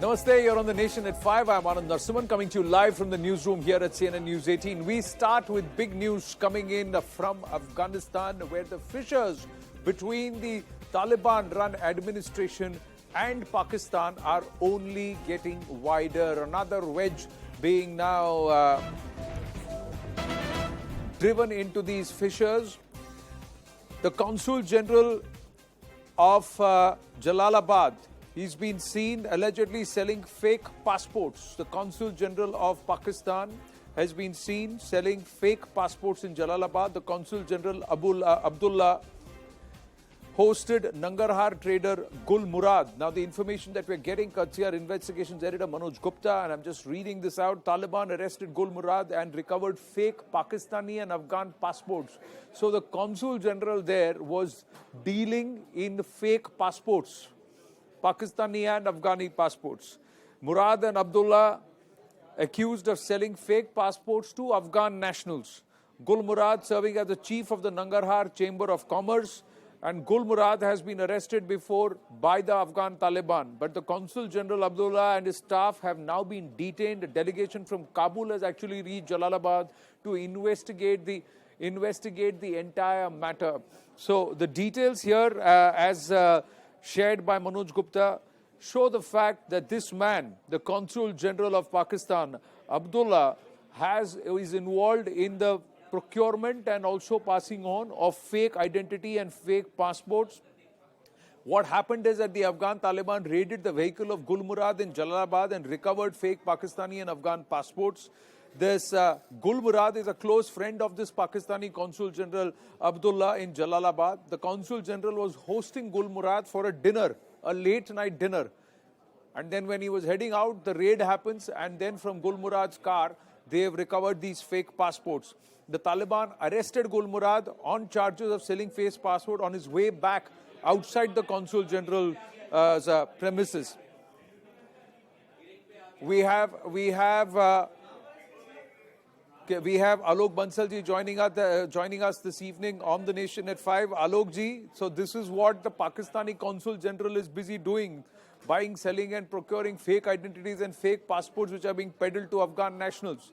Namaste, you're on the Nation at 5. I'm Anand Narasimhan coming to you live from the newsroom here at CNN News 18. We start with big news coming in from Afghanistan, where the fissures between the Taliban-run administration and Pakistan are only getting wider. Another wedge being now driven into these fissures. The Consul General of Jalalabad, he's been seen allegedly selling fake passports. The Consul General of Pakistan has been seen selling fake passports in Jalalabad. The Consul General Abidullah hosted Nangarhar trader Gul Murad. Now, the information that we're getting, courtesy our investigations editor Manoj Gupta, and I'm just reading this out. Taliban arrested Gul Murad and recovered fake Pakistani and Afghan passports. So the Consul General there was dealing in fake passports, Pakistani and Afghani passports. Murad and Abidullah accused of selling fake passports to Afghan nationals. Gul Murad serving as the chief of the Nangarhar Chamber of Commerce, and Gul Murad has been arrested before by the Afghan Taliban. But the Consul General Abidullah and his staff have now been detained. A delegation from Kabul has actually reached Jalalabad to investigate the entire matter. So the details here, as shared by Manoj Gupta, show the fact that this man, the Consul General of Pakistan, Abidullah, is involved in the procurement and also passing on of fake identity and fake passports. What happened is that the Afghan Taliban raided the vehicle of Gul Murad in Jalalabad and recovered fake Pakistani and Afghan passports. This Gul Murad is a close friend of this Pakistani Consul General Abidullah in Jalalabad. The Consul General was hosting Gul Murad for a dinner, a late night dinner. And then when he was heading out, the raid happens, and then from Gul Murad's car, they have recovered these fake passports. The Taliban arrested Gul Murad on charges of selling fake passport on his way back outside the Consul General's premises. We have Alok Bansal ji joining us this evening on the Nation at 5. Alok ji, so this is what the Pakistani Consul General is busy doing, buying, selling and procuring fake identities and fake passports which are being peddled to Afghan nationals.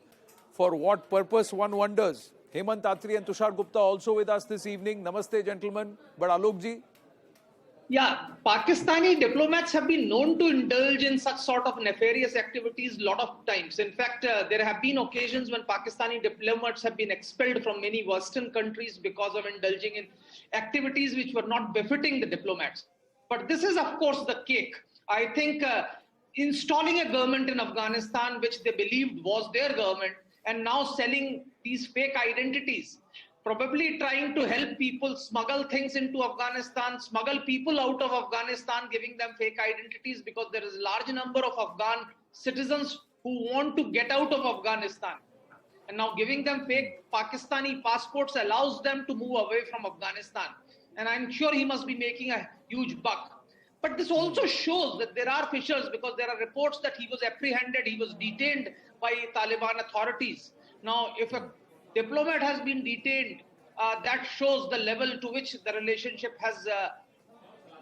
For what purpose, one wonders. Hemant Atri and Tushar Gupta also with us this evening. Namaste, gentlemen. But Alok ji? Yeah, Pakistani diplomats have been known to indulge in such sort of nefarious activities a lot of times. In fact, there have been occasions when Pakistani diplomats have been expelled from many Western countries because of indulging in activities which were not befitting the diplomats. But this is, of course, the cake. I think installing a government in Afghanistan, which they believed was their government, and now selling these fake identities, probably trying to help people smuggle things into Afghanistan, smuggle people out of Afghanistan, giving them fake identities, because there is a large number of Afghan citizens who want to get out of Afghanistan. And now giving them fake Pakistani passports allows them to move away from Afghanistan. And I'm sure he must be making a huge buck. But this also shows that there are fissures, because there are reports that he was apprehended, he was detained by Taliban authorities. Now, if a diplomat has been detained, that shows the level to which the relationship has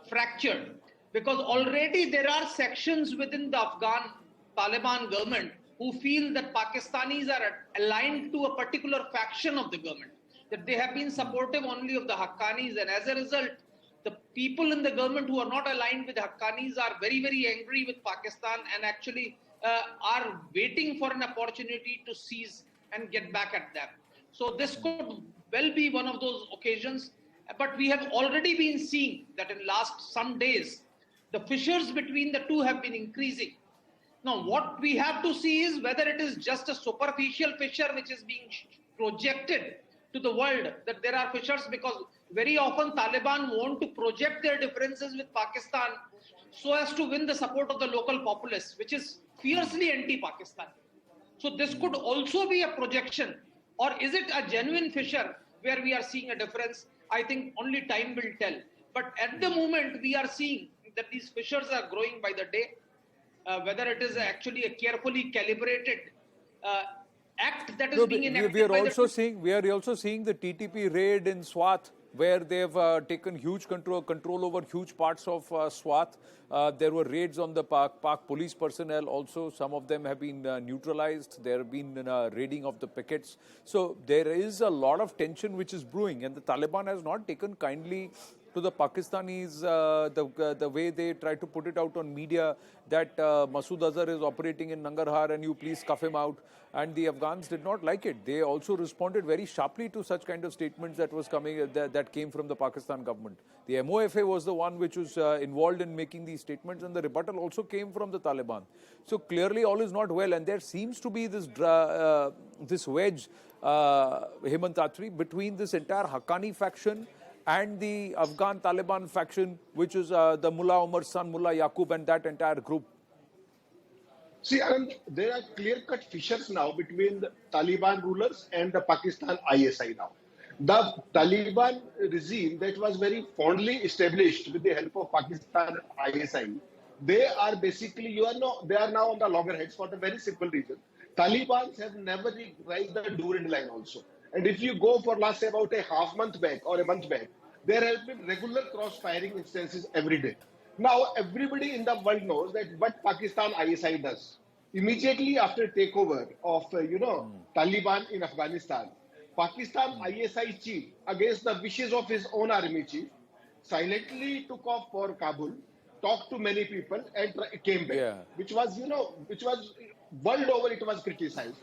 fractured. Because already there are sections within the Afghan Taliban government who feel that Pakistanis are aligned to a particular faction of the government, that they have been supportive only of the Haqqanis, and as a result, the people in the government who are not aligned with Haqqanis are very, very angry with Pakistan and actually are waiting for an opportunity to seize and get back at them. So this could well be one of those occasions. But we have already been seeing that in last some days, the fissures between the two have been increasing. Now, what we have to see is whether it is just a superficial fissure which is being projected to the world, that there are fissures, because very often Taliban want to project their differences with Pakistan so as to win the support of the local populace, which is fiercely anti-Pakistan. So this could also be a projection, or is it a genuine fissure where we are seeing a difference? I think only time will tell. But at the moment, we are seeing that these fissures are growing by the day. Whether it is actually a carefully calibrated act that is being enacted. We are also seeing the TTP raid in Swat where they've taken huge control over huge parts of Swat. There were raids on the Pak police personnel also. Some of them have been neutralized. There have been raiding of the pickets. So there is a lot of tension which is brewing, and the Taliban has not taken kindly to the Pakistanis, the way they try to put it out on media that Masood Azhar is operating in Nangarhar and you please cuff him out. And the Afghans did not like it. They also responded very sharply to such kind of statements that was coming that came from the Pakistan government. The MOFA was the one which was involved in making these statements, and the rebuttal also came from the Taliban. So clearly all is not well, and there seems to be this this wedge, Hemant Atri, between this entire Haqqani faction and the Afghan Taliban faction, which is the Mullah Omar's son, Mullah Yaqub, and that entire group. See, Anand, there are clear-cut fissures now between the Taliban rulers and the Pakistan ISI now. The Taliban regime that was very fondly established with the help of Pakistan ISI, they are basically, they are now on the loggerheads for the very simple reason. Talibans have never raised the Durand line also. And if you go for last say about a half month back or a month back, there have been regular cross-firing instances every day. Now, everybody in the world knows that what Pakistan ISI does. Immediately after takeover of, Taliban in Afghanistan, Pakistan ISI chief, against the wishes of his own army chief, silently took off for Kabul, talked to many people, and came back. Which was, world over, it was criticized.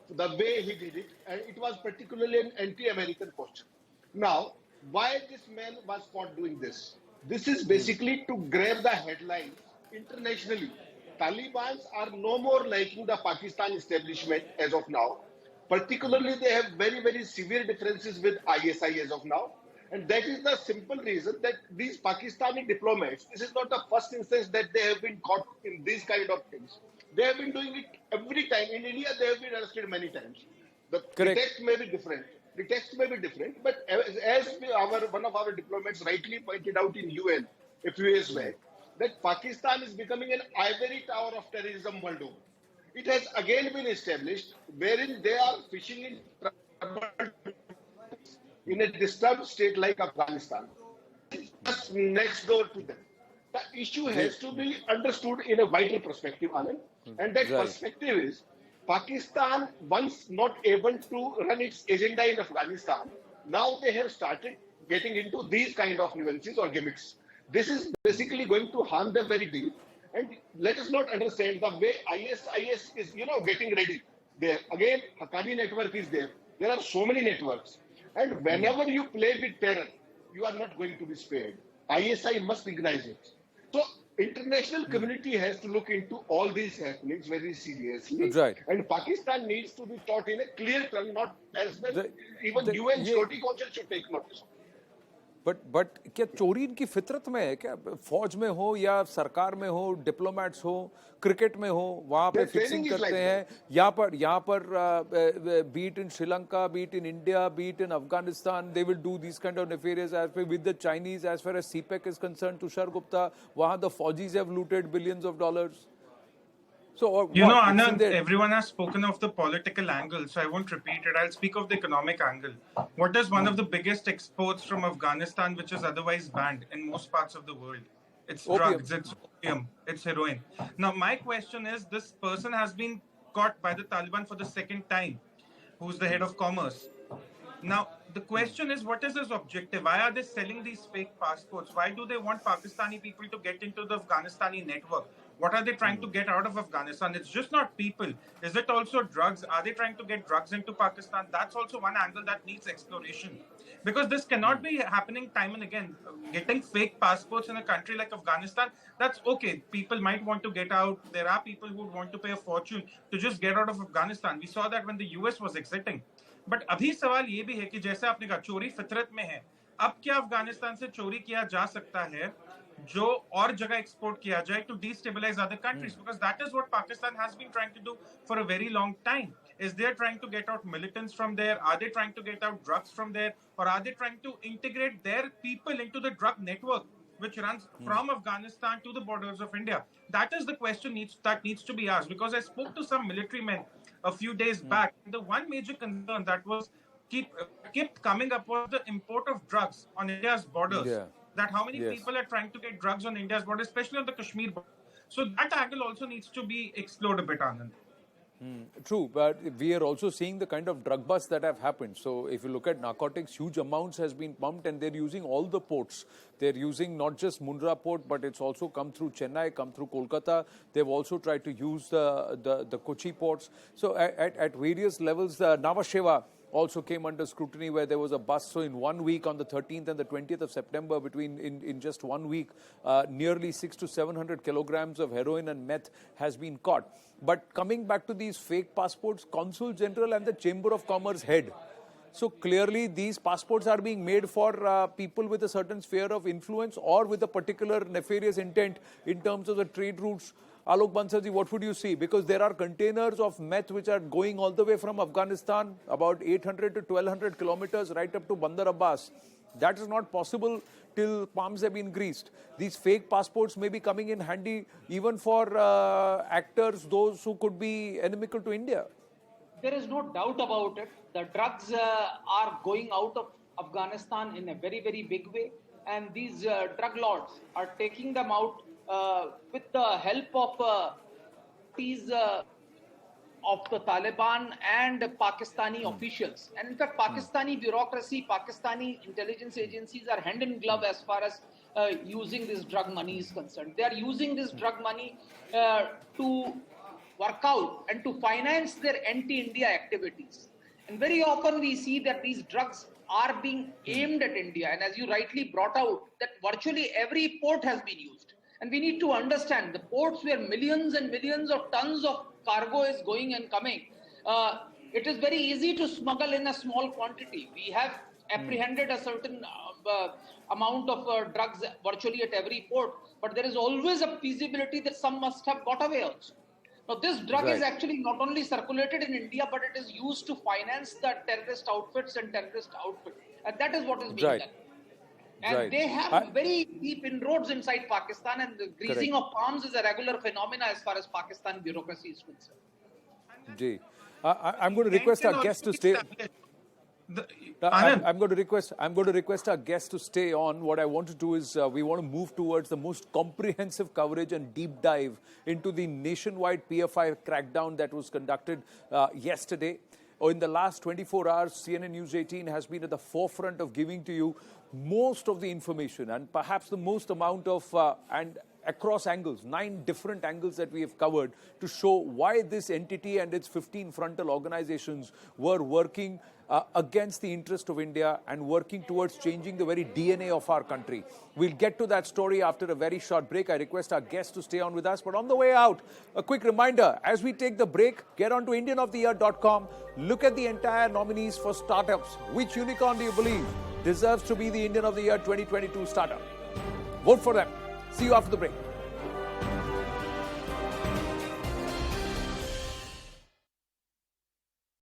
The way he did it, and it was particularly an anti-American posture. Now, why this man was caught doing this? This is basically to grab the headlines internationally. Talibans are no more liking the Pakistan establishment as of now. Particularly, they have very, very severe differences with ISI as of now. And that is the simple reason that these Pakistani diplomats, this is not the first instance that they have been caught in these kind of things. They have been doing it every time. In India, they have been arrested many times. The text may be different. The text may be different, but as one of our diplomats rightly pointed out in UN a few years back, that Pakistan is becoming an ivory tower of terrorism world over. It has again been established wherein they are fishing in trouble in a disturbed state like Afghanistan, just next door to them. The issue has to be understood in a wider perspective, Anand, and that perspective is Pakistan, once not able to run its agenda in Afghanistan, now they have started getting into these kind of nuances or gimmicks. This is basically going to harm them very deep. And let us not understand the way ISIS is, getting ready. There again, Haqqani network is there. There are so many networks, and whenever you play with terror, you are not going to be spared. ISI must recognize it. So, international community has to look into all these happenings very seriously. Right. And Pakistan needs to be taught in a clear term, not as well. Even UN Security Council should take notice. But क्या चोरी इनकी फितरत में है क्या? फौज में हो या सरकार में हो, डिप्लोमेट्स हो, क्रिकेट में हो, वहां पे फिक्सिंग करते हैं. यहाँ पर beat in Sri Lanka, beat in India, beat in Afghanistan, they will do these kind of nefarious aspects with the Chinese. As far as CPEC is concerned, Tushar Gupta, वहां the Fauji's have looted billions of dollars. So, Anand, everyone has spoken of the political angle, so I won't repeat it. I'll speak of the economic angle. What is one of the biggest exports from Afghanistan, which is otherwise banned in most parts of the world? It's drugs, it's opium, it's heroin. Now, my question is, this person has been caught by the Taliban for the second time, who's the head of commerce. Now, the question is, what is his objective? Why are they selling these fake passports? Why do they want Pakistani people to get into the Afghanistani network? What are they trying to get out of Afghanistan? It's just not people. Is it also drugs? Are they trying to get drugs into Pakistan? That's also one angle that needs exploration. Because this cannot be happening time and again. Getting fake passports in a country like Afghanistan, that's okay. People might want to get out. There are people who want to pay a fortune to just get out of Afghanistan. We saw that when the US was exiting. But अभी सवाल ये भी है कि जैसे आपने कहा चोरी फितरत में है, अब क्या अफगानिस्तान से चोरी किया जा सकता है जो और जगह एक्सपोर्ट किया जाए to destabilize other countries? Because that is what Pakistan has been trying to do for a very long time. Is they trying to get out militants from there? Are they trying to get out drugs from there? Or are they trying to integrate their people into the drug network which runs from Afghanistan to the borders of India? That is the question that needs to be asked. Because I spoke to some military men a few days back. The one major concern that was kept coming up was the import of drugs on India's borders. Yeah. That how many Yes. people are trying to get drugs on India's border, especially on the Kashmir border. So that angle also needs to be explored a bit, Anand. True, but we are also seeing the kind of drug busts that have happened. So if you look at narcotics, huge amounts has been pumped and they're using all the ports. They're using not just Mundra port, but it's also come through Chennai, come through Kolkata. They've also tried to use the Kochi ports. So at various levels, Nhava Sheva also came under scrutiny where there was a bust. So in 1 week, on the 13th and the 20th of September, in just 1 week, nearly 600 to 700 kilograms of heroin and meth has been caught. But coming back to these fake passports, Consul General and the Chamber of Commerce head. So clearly these passports are being made for people with a certain sphere of influence or with a particular nefarious intent in terms of the trade routes. Alok Bansal, what would you see? Because there are containers of meth which are going all the way from Afghanistan, about 800 to 1200 kilometers, right up to Bandar Abbas. That is not possible till palms have been greased. These fake passports may be coming in handy even for actors, those who could be inimical to India. There is no doubt about it. The drugs are going out of Afghanistan in a very, very big way. And these drug lords are taking them out with the help of the Taliban and Pakistani officials. And in fact, Pakistani bureaucracy, Pakistani intelligence agencies are hand in glove as far as using this drug money is concerned. They are using this drug money to work out and to finance their anti-India activities. And very often we see that these drugs are being aimed at India. And as you rightly brought out, that virtually every port has been used. And we need to understand the ports where millions and millions of tons of cargo is going and coming. It is very easy to smuggle in a small quantity. We have apprehended a certain amount of drugs virtually at every port, but there is always a feasibility that some must have got away also. Now, this drug is actually not only circulated in India, but it is used to finance the terrorist outfits and terrorist outfits. And that is what is being done. And they have very deep inroads inside Pakistan, and the greasing of palms is a regular phenomena as far as Pakistan bureaucracy is concerned. I'm going to request our guest to stay. I'm going to request our guest to stay on. What I want to do is we want to move towards the most comprehensive coverage and deep dive into the nationwide PFI crackdown that was conducted yesterday. In the last 24 hours, CNN News 18 has been at the forefront of giving to you most of the information and perhaps the most amount of and across angles, 9 different angles that we have covered to show why this entity and its 15 frontal organizations were working against the interest of India and working towards changing the very DNA of our country. We'll get to that story after a very short break. I request our guests to stay on with us. But on the way out, a quick reminder, as we take the break, get on to IndianoftheYear.com. Look at the entire nominees for startups. Which unicorn do you believe deserves to be the Indian of the Year 2022 startup? Vote for them. See you after the break.